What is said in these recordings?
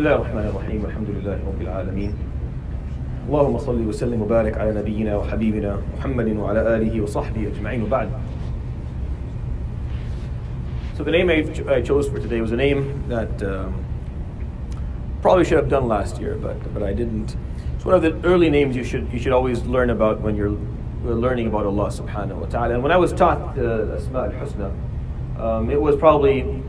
الله الرحمن الرحيم والحمد لله رب العالمين اللهم صل وسلم وبارك على نبينا وحبيبنا محمد وعلى آله وصحبه أجمعين وبعد. So the name I chose for today was a name that probably should have done last year, but I didn't. It's one of the early names you should always learn about when you're learning about Allah subhanahu wa ta'ala. And when I was taught the Asma al-Husna, it was probably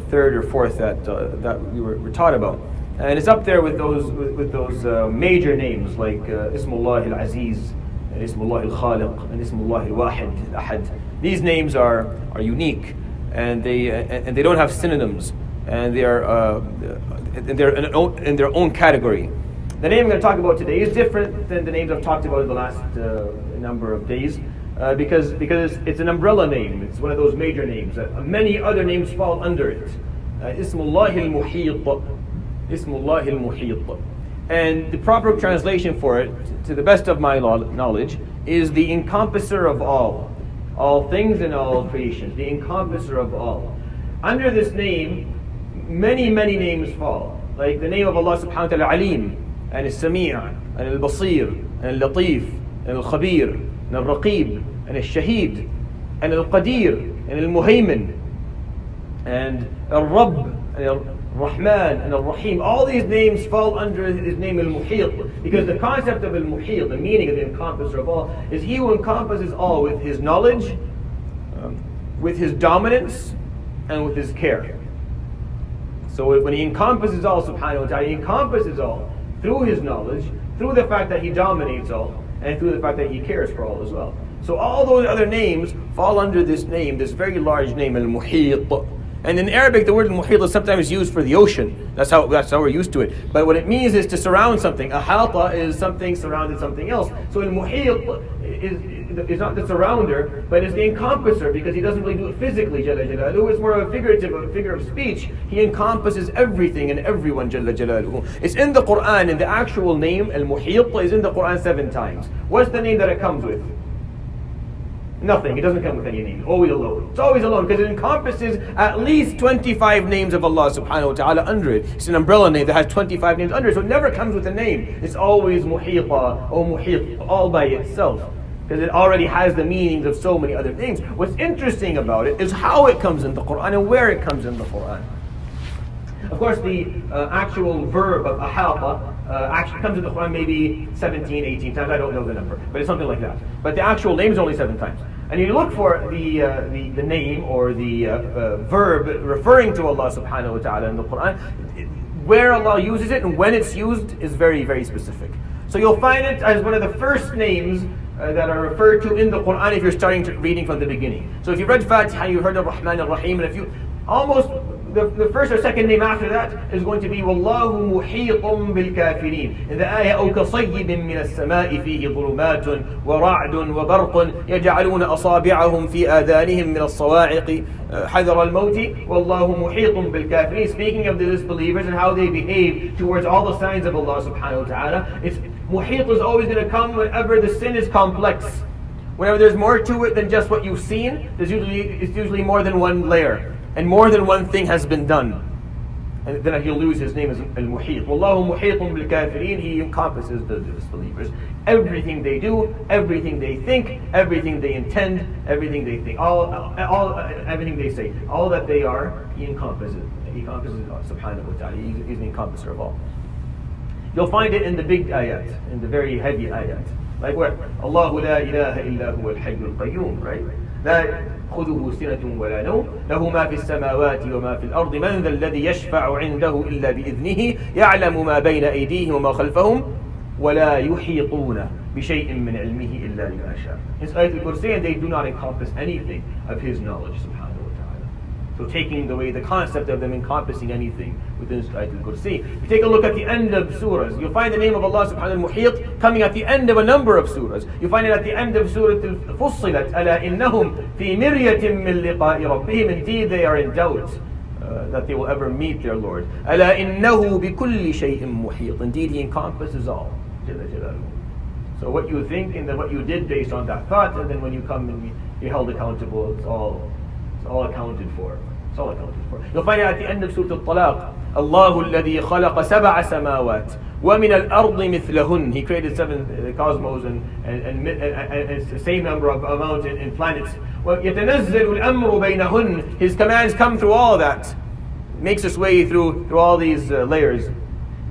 third or fourth that we were taught about. And it's up there with those major names like Ismullah al-Aziz and Ismullah al-Khaliq and Ismullah al-Wahid al-Ahad. These names are unique, and they don't have synonyms, and they're in their own category. The name I'm going to talk about today is different than the names I've talked about in the last number of days, because it's an umbrella name. It's one of those major names. Many other names fall under it. Ismullah al Moheet. Ismullah al Moheet. And the proper translation for it, to the best of my knowledge, is the encompasser of all things and all creations, the encompasser of all. Under this name, many names fall, like the name of Allah subhanahu wa ta'ala, Alim, and Al-Sami' and Al-Basir, and Al-Latif, and Al-Khabir, and Al-Raqib, and Al-Shaheed, and Al-Qadir, and Al-Muhaymin, and Al-Rabb, and Al-Rahman, and Al-Rahim. All these names fall under his name Al-Muheet, because the concept of Al-Muheet, the meaning of the encompasser of all, is he who encompasses all with his knowledge, with his dominance, and with his care. So when he encompasses all subhanahu wa ta'ala, he encompasses all through his knowledge, through the fact that he dominates all, and through the fact that he cares for all as well. So all those other names fall under this name, this very large name, Al-Muheet. And in Arabic, the word Al-Muheet is sometimes used for the ocean. That's how we're used to it. But what it means is to surround something. Ahata is something surrounded something else. So Al-Muheet is not the surrounder, but is the encompasser, because he doesn't really do it physically, Jalla Jalaluhu. It's more of a figure of speech. He encompasses everything and everyone, Jalla Jalaluhu. It's in the Quran, and the actual name, Al-Muheet, is in the Quran 7 times. What's the name that it comes with? Nothing. It doesn't come with any name. Always alone. It's always alone, because it encompasses at least 25 names of Allah subhanahu wa ta'ala under it. It's an umbrella name that has 25 names under it, so it never comes with a name. It's always Muheeta or Muheet, all by itself, because it already has the meanings of so many other names. What's interesting about it is how it comes in the Quran and where it comes in the Quran. Of course, the actual verb of ahata actually comes in the Quran maybe 17, 18 times. I don't know the number, but it's something like that. But the actual name is only 7 times. And you look for the name or the verb referring to Allah subhanahu wa ta'ala in the Quran, where Allah uses it and when it's used is very, very specific. So you'll find it as one of the first names that are referred to in the Quran if you're starting reading from the beginning. So if you read Fatiha, you heard Ar-Rahman Ar-Rahim, and if you almost the first or second name after that is going to be Wallahu Muheetun bil Kafirin. In the ayah, أو كصيب من السماء فيه ظلمات ورعد وبرق يجعلون أصابعهم في آذانهم من الصواعق حذر الموت والله محيط بالكافرين. Speaking of the disbelievers and how they behave towards all the signs of Allah subhanahu wa ta'ala, Muheet is always going to come whenever the sin is complex. Whenever there's more to it than just what you've seen, it's usually more than one layer. And more than one thing has been done. And then he'll lose his name as Al-Muheet. Wallahu Muheetun bil Kafirin. He encompasses the disbelievers. Everything they do, everything they think, everything they intend, everything they think, everything they say, all that they are, he encompasses. He encompasses subhanahu wa ta'ala. He's the encompasser of all. You'll find it in the big ayat, in the very heavy ayat. Like where? Allahu la ilaha illa huwa al-hayyul qayyum, right? لا خذه سنة ولا نوم له ما في السماوات وما في الأرض من ذا الذي يشفع عنده إلا بإذنه يعلم ما بين أيديهم وما خلفهم ولا يحيطون بشيء من علمه إلا بما شاء. His ayat al-Kursi, and they do not encompass anything of his knowledge subhanahu wa ta'ala. So taking away the concept of them encompassing anything within ayat al-Kursi. If you take a look at the end of surahs, you'll find the name of Allah subhanahu wa ta'ala Muheet coming at the end of a number of surahs. You find it at the end of Surah Al-Fussilat. أَلَا إِنَّهُمْ فِي مِرْيَةٍ مِّن لِقَاءِ رَبِّهِمْ. Indeed, they are in doubt that they will ever meet their Lord. أَلَا إِنَّهُ بِكُلِّ شَيْءٍ مُحِيطٍ. Indeed, He encompasses all. So what you think and then what you did based on that thought, and then when you come and be held accountable, it's all accounted for. It's all accounted for. You'll find it at the end of Surah Al-Talaq. الله الذي خلق سبع سماوات ومن الأرض مثلهن. He created seven cosmos and it's the same number of amount in planets. ويتنزل الأمر بينهن. His commands come through all that. Makes its way through all these layers.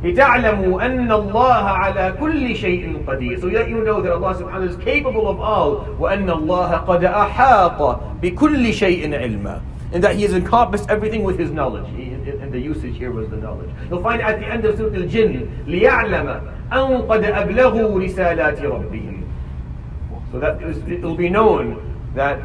لتعلموا أن الله على كل شيء قدير. So that you know that Allah subhanahu wa ta'ala is capable of all. وأن الله قد أحاط بكل شيء علما. And that He has encompassed everything with His knowledge. And the usage here was the knowledge. You'll find at the end of Surah Al-Jinn, ليعلم أن قد أبلغوا رسالات ربهم. So that it will be known that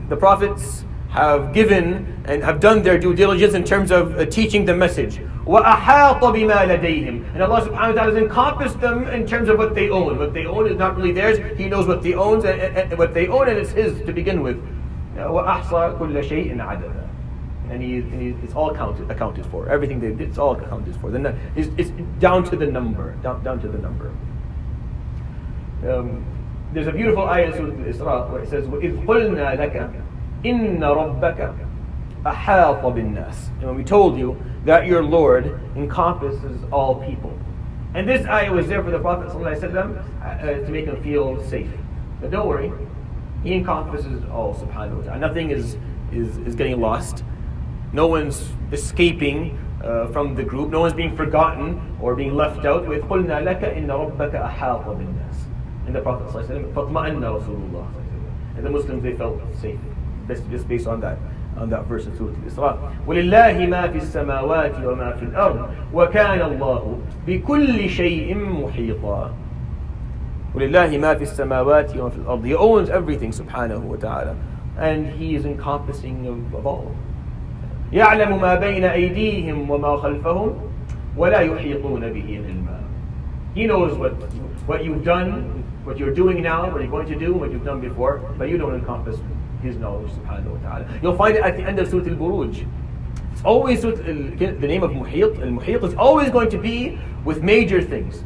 the prophets have given and have done their due diligence in terms of teaching the message. وَأَحَاطَ بِمَا لَدَيْهِمْ. And Allah subhanahu wa ta'ala has encompassed them in terms of what they own. What they own is not really theirs. He knows what they own and what they own, and it's His to begin with. وَأَحْصَى كُلَّ شَيْءٍ عَدَدًا. And it's all accounted for. Everything they did, it's all accounted for. It's down to the number. Down to the number. There's a beautiful ayah in Surah Al-Isra where it says, وَإِذْ قُلْنَا لَكَ إِنَّ رَبَّكَ أَحَاطَ بِالنَّاسِ. And when we told you that your Lord encompasses all people. And this ayah was there for the Prophet ﷺ to make him feel safe. But don't worry, He encompasses all, subhanahu wa ta'ala. Nothing is getting lost. No one's escaping from the group. No one's being forgotten or being left out. with قُلْنَا لَكَ إِنَّ رَبَّكَ أَحَاطَ بِالنَّاسِ. And the Prophet ﷺ, فَطْمَأَنَّ رَسُولُ اللَّهِ. And the Muslims, they felt safe. Just based on that verse in Surah Al-Isra. وَلِلَّهِ مَا فِي السَّمَاوَاتِ وَمَا فِي الْأَرْضِ وَكَانَ اللَّهُ بِكُلِّ شَيْءٍ مُحِيطًا. وَلِلَّهِ مَا فِي السَّمَاوَاتِ وَمَا فِي الْأَرْضِ. He owns everything, subhanahu wa ta'ala. And He is encompassing of all. يَعْلَمُ مَا بَيْنَ أَيْدِيهِمْ وَمَا خَلْفَهُمْ وَلَا يُحِيطُونَ بِهِ عِلْمًا. He knows what you've done, what you're doing now, what you're going to do, what you've done before, but you don't encompass His knowledge, subhanahu wa ta'ala. You'll find it at the end of Surah Al-Buruj. It's always, the name of Muheet, Al-Muheet is always going to be with major things.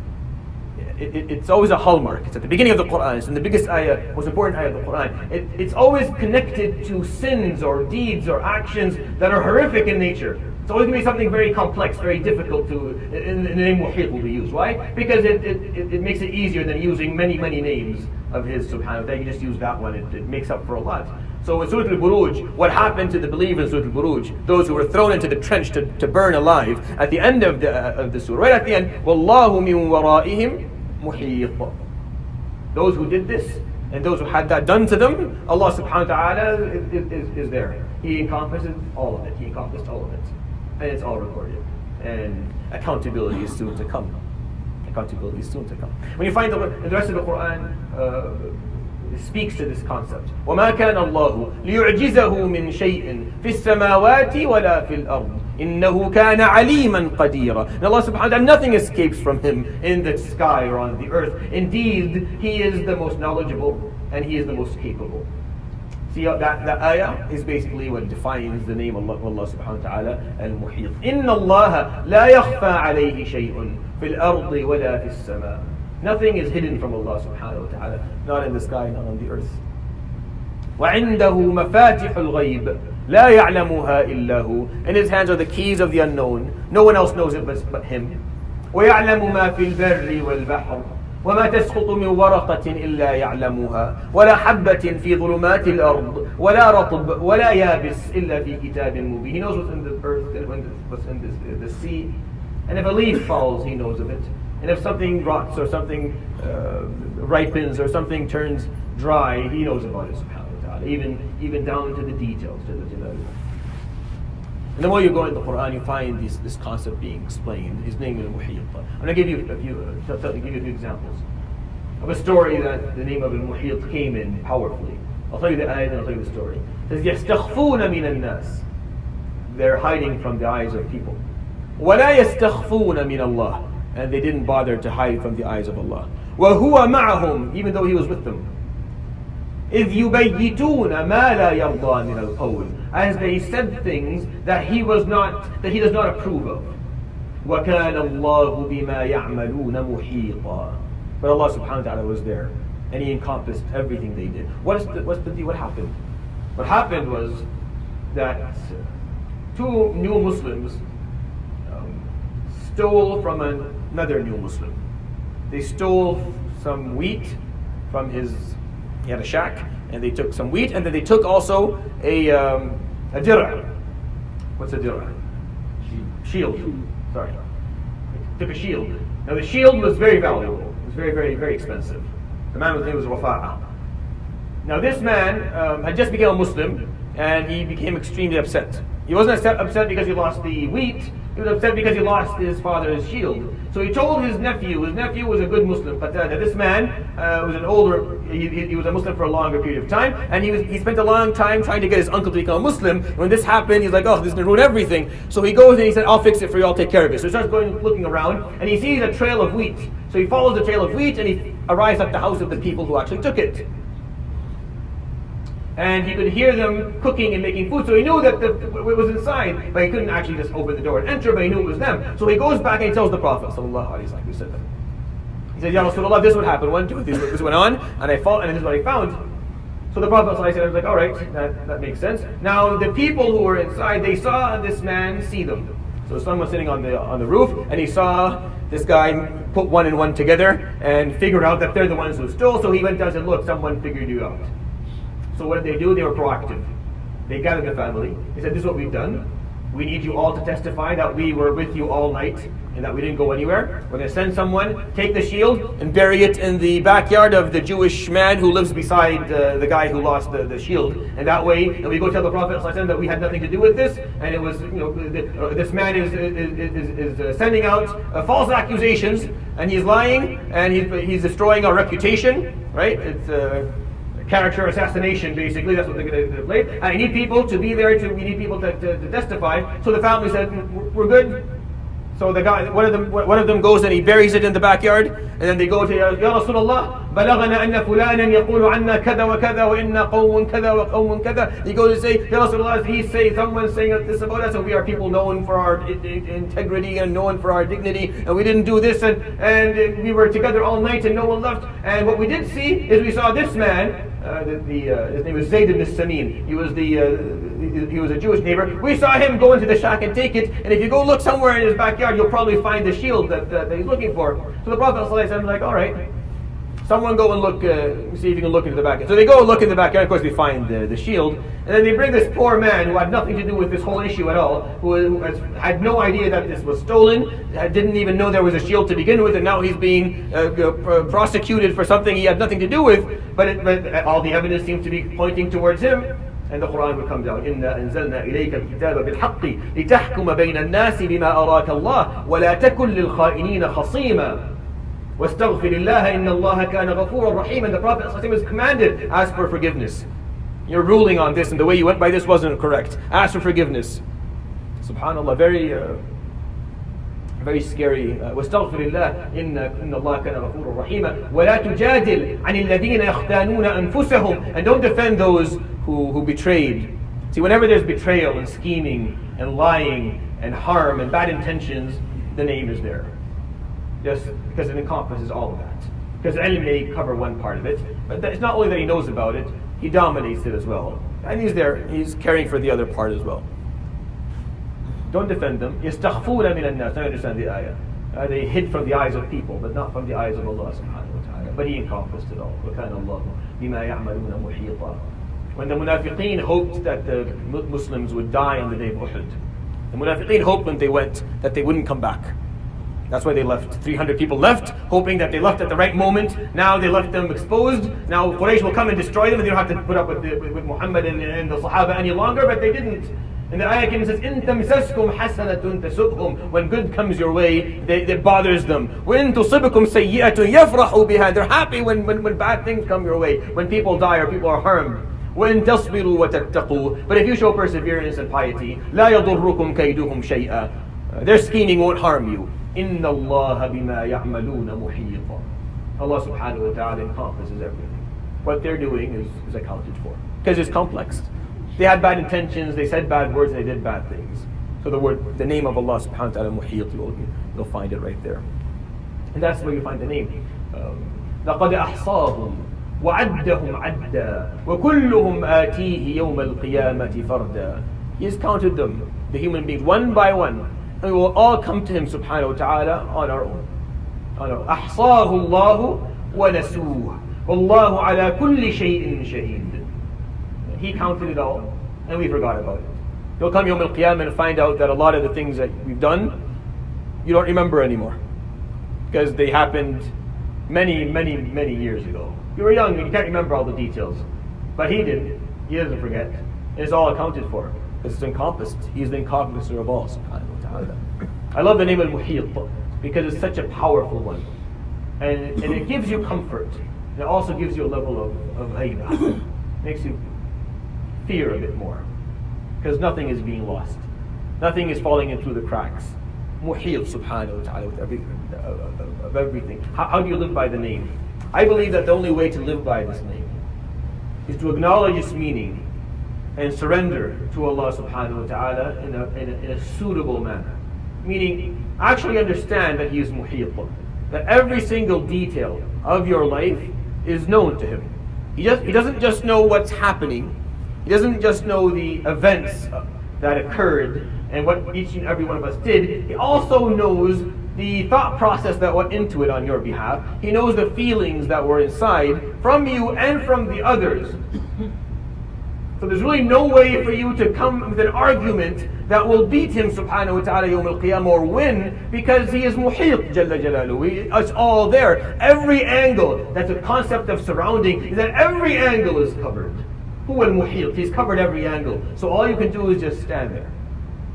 It's always a hallmark. It's at the beginning of the Quran. It's in the biggest ayah, most important ayah of the Quran. It's always connected to sins or deeds or actions that are horrific in nature. It's always going to be something very complex, very difficult in the name Muheet will be used. Why? Because it makes it easier than using many names of His subhanahu wa ta'ala. You just use that one. It makes up for a lot. So in Surah Al-Buruj, what happened to the believers in Surah Al-Buruj, those who were thrown into the trench to burn alive, at the end of the surah, right at the end, وَاللَّهُ مِن وَرَائِهِمْ مُحِيطٌ. Those who did this, and those who had that done to them, Allah subhanahu wa ta'ala is there. He encompasses all of it. He encompassed all of it. And it's all recorded. And accountability is soon to come. Accountability is soon to come. When you find the rest of the Quran, speaks to this concept. وَمَا كَانَ اللَّهُ لِيُعْجِزَهُ مِنْ شَيْءٍ فِي السَّمَاوَاتِ وَلَا فِي الْأَرْضِ إِنَّهُ كَانَ عَلِيمًا قَدِيرًا. And Allah subhanahu wa ta'ala, nothing escapes from Him in the sky or on the earth. Indeed, He is the most knowledgeable and He is the most capable. See, that ayah is basically what defines the name of Allah subhanahu wa ta'ala, Al-Muheet. إِنَّ اللَّهَ لَا يَخْفَى عَلَيْهِ شَيْءٌ فِي الْأَرْضِ وَلَا فِي السَّمَاءِ. Nothing is hidden from Allah subhanahu wa ta'ala, not in the sky, not on the earth. وَعِنْدَهُ مَفَاتِحُ الْغَيْبِ لَا يَعْلَمُهَا إِلَّا هُ. In His hands are the keys of the unknown. No one else knows it but Him. وَيَعْلَمُ مَا فِي الْبَرِّ وَالْبَحْرِ وَمَا تَسْقُطُ مِنْ وَرَقَةٍ إِلَّا يَعْلَمُهَا وَلَا حَبَّةٍ فِي ظُلُمَاتِ الْأَرْضِ وَلَا رَطْبٍ وَلَا يَابِسٍ إِلَّا فِي كِتَابٍ مُبِينٍ. He knows what's in the earth and what's in the sea. And if a leaf falls, He knows of it. And if something rots or something ripens or something turns dry, He knows about it, subhanahu wa ta'ala, even down to the details. And the more you go into the Quran, you find this concept being explained. His name is Muheet. I'm going to give you a few examples of a story that the name of Al-Muheet came in powerfully. I'll tell you the ayat and I'll tell you the story. It says, يَسْتَخْفُونَ مِنَ النَّاسِ. They're hiding from the eyes of people. وَلَا يَسْتَخْفُونَ مِنَ اللَّهِ. And they didn't bother to hide from the eyes of Allah. وَهُوَ مَعَهُمْ. Even though He was with them. إِذْ يُبَيِّتُونَ مَا لَا يَرْضَى مِنَ الْقَوْلِ. As they said things that He does not approve of. وَكَانَ اللَّهُ بِمَا يَعْمَلُونَ مُحِيطًا. But Allah subhanahu wa ta'ala was there. And He encompassed everything they did. What happened? What happened was that two new Muslims stole from another new Muslim. They stole some wheat from he had a shack, and they took some wheat, and then they took also a dir'a. What's a dir'a? Shield. Sorry. They took a shield. Now the shield was very valuable. It was very, very, very expensive. The man's name was Wafa'a. Now this man had just become a Muslim, and he became extremely upset. He wasn't upset because he lost the wheat. He was upset because he lost his father's shield. So he told his nephew was a good Muslim, but this man was an older, he was a Muslim for a longer period of time, and he spent a long time trying to get his uncle to become a Muslim. When this happened, he's like, oh, this is going to ruin everything. So he goes and he said, I'll fix it for you, I'll take care of it. So he starts looking around, and he sees a trail of wheat. So he follows the trail of wheat, and he arrives at the house of the people who actually took it. And he could hear them cooking and making food, so he knew that it was inside, but he couldn't actually just open the door and enter, but he knew it was them. So he goes back and he tells the Prophet ﷺ, he said that. He said, Ya Rasulullah, this would happen, 1, 2, 3, this went on, and I fought, and this is what I found. So the Prophet ﷺ said, I was like, alright, that makes sense. Now the people who were inside, they saw this man see them. So the son was sitting on the roof, and he saw this guy put one and one together, and figured out that they're the ones who stole, so he went down and said, look, someone figured you out. So what did they do? They were proactive. They gathered the family. They said, this is what we've done. We need you all to testify that we were with you all night and that we didn't go anywhere. We're going to send someone, take the shield, and bury it in the backyard of the Jewish man who lives beside the guy who lost the shield. And that way, and we go tell the Prophet ﷺ that we had nothing to do with this, and it was, this man is sending out false accusations, and he's lying, and he's destroying our reputation, right? It's character assassination, basically. That's what they're going to play. I need people to be there. We need people to testify. So the family said, "We're good." So the guy, one of them goes and he buries it in the backyard, and then they go to Ya Rasulullah, بلغنا أن فلانا يقول عنا كذا وكذا وإنا قوم كذا وقوم كذا. He goes to say, Ya Rasulullah, someone's saying this about us, and we are people known for our integrity and known for our dignity, and we didn't do this, and we were together all night and no one left. And what we did see is we saw this man. His name was Zayd ibn Samin. He was a Jewish neighbor. We saw him go into the shack and take it. And if you go look somewhere in his backyard, you'll probably find the shield that he's looking for. So the Prophet ﷺ was like, all right, someone go and look, see if you can look into the backyard. So they go and look in the backyard. Of course, they find the shield. And then they bring this poor man who had nothing to do with this whole issue at all, who had no idea that this was stolen, didn't even know there was a shield to begin with, and now he's being prosecuted for something he had nothing to do with. But all the evidence seems to be pointing towards him. And the Quran would come down. إِنَّا أَنزَلْنَا إِلَيْكَ الْكِتَابَ بِالْحَقِّ لِتَحْكُمَ بَيْنَ النَّاسِ بِمَا أَرَاكَ اللَّهُ وَلَا تَكُنْ لِلْخَائِنِينَ خَصِيمًا وَاسْتَغْفِرِ اللَّهَ إِنَّ اللَّهَ كَانَ غَفُورًا رَحِيمًا. And the Prophet ﷺ was commanded, ask for forgiveness. Your ruling on this and the way you went by this wasn't correct. Ask for forgiveness. SubhanAllah, very scary. وَاسْتَغْفِرِ اللَّهَ إِنَّ اللَّهَ كَانَ غَفُورًا رَحِيمًا وَلَا تُجَادِلْ عَنِ الَّذِينَ يَخْتَانُونَ أَنفُسَهُم. And don't defend those who betrayed. See, whenever there's betrayal and scheming and lying and harm and bad intentions, the name is there. Just because it encompasses all of that. Because ilm may cover one part of it, but it's not only that he knows about it, he dominates it as well. And he's there, he's caring for the other part as well. Don't defend them. يَسْتَخْفُونَ مِنَ النَّاسِ. I understand the ayah. They hid from the eyes of people, but not from the eyes of Allah subhanahu wa ta'ala. But He encompassed it all. وَكَانَ اللَّهُ بِمَا يَعْمَلُونَ مُحِيطًا. When the munafiqeen hoped that the Muslims would die on the day of Uhud, the munafiqeen hoped when they went that they wouldn't come back. That's why they left. 300 people left, hoping that they left at the right moment. Now they left them exposed. Now Quraysh will come and destroy them, and they don't have to put up with Muhammad and the Sahaba any longer, but they didn't. And the ayah came and says, إِن تَمْسَسْكُمْ حَسَنَةٌ تَسُؤْهُمْ. When good comes your way, it bothers them. وَإِن تُصِبْكُمْ سَيِّئَةٌ يَفْرَحُوا بِهَا. They're happy when bad things come your way, when people die or people are harmed. وَإِن تَصْبِرُوا وَتَتَّقُوا. But if you show perseverance and piety, لَا يَضُرُّكُمْ كَيْدُهُمْ شَيْئًا. Their scheming won't harm you. إِنَّ اللَّهَ بِمَا يَعْمَلُونَ مُحِيطًا. Allah subhanahu wa ta'ala encompasses everything. What they're doing is accounted for. Because it's complex. They had bad intentions, they said bad words, and they did bad things. So the name of Allah subhanahu wa ta'ala, Muheet, you'll find it right there. And that's where you find the name. لَقَدْ أَحْصَاهُمْ وَعَدَّهُمْ عَدًّا وَكُلُّهُمْ آتِيهِ يَوْمَ الْقِيَامَةِ فَرْدًا. He has counted them, the human beings, one by one. and we will all come to Him subhanahu wa ta'ala on our own. أحصاه الله ونسوه والله على كل شيء شهيد. He counted it all, and we forgot about it. You'll come Yawm al-Qiyamah and find out that a lot of the things that we've done, you don't remember anymore. Because they happened many, many, many years ago. You were young and you can't remember all the details. But he did. He doesn't forget. It's all accounted for. It's encompassed. He's the encompasser of all, subhanahu wa ta'ala. I love the name Al-Moheet because it's such a powerful one. And it gives you comfort. And it also gives you a level of haybah. Makes you fear a bit more. Because nothing is being lost. Nothing is falling in through the cracks. Muheet subhanahu wa ta'ala of everything. How do you live by the name? I believe that the only way to live by this name is to acknowledge its meaning and surrender to Allah subhanahu wa ta'ala in a suitable manner. Meaning, actually understand that He is Muheet. That every single detail of your life is known to Him. He doesn't just know what's happening. He doesn't just know the events that occurred and what each and every one of us did. He also knows the thought process that went into it on your behalf. He knows the feelings that were inside from you and from the others. So there's really no way for you to come with an argument that will beat Him subhanahu wa ta'ala yawm al-qiyamah or win, because He is Muheet jalla jalaluhu. It's all there. Every angle, that's a concept of surrounding, is that every angle is covered. Huwa al-Muheet, He's covered every angle. So all you can do is just stand there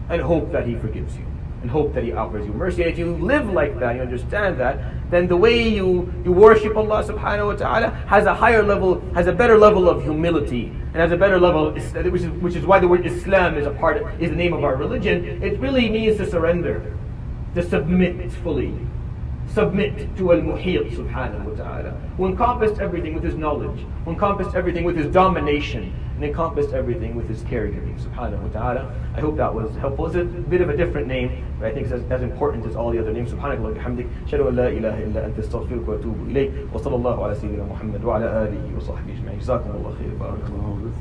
and hope that He forgives you, and hope that He offers you mercy. And if you live like that, you understand that, then the way you worship Allah subhanahu wa ta'ala has a higher level, has a better level of humility, and has a better level, which is why the word Islam is the name of our religion. It really means to surrender, to submit fully. Submit to Al-Muheet subhanahu wa ta'ala, who encompassed everything with His knowledge, who encompassed everything with His domination, and encompassed everything with His caregiving subhanahu wa ta'ala. I hope that was helpful. It's a bit of a different name, but I think it's as important as all the other names. Subhanakallah wa bihamdik, ashhadu an la ilaha illa anta astaghfiruka wa atubu ilayk, wa sallallahu ala sayyidina Muhammad wa ala alihi wa sahbihi ajma'in. Jazakumullahu khairan. Barakallahu.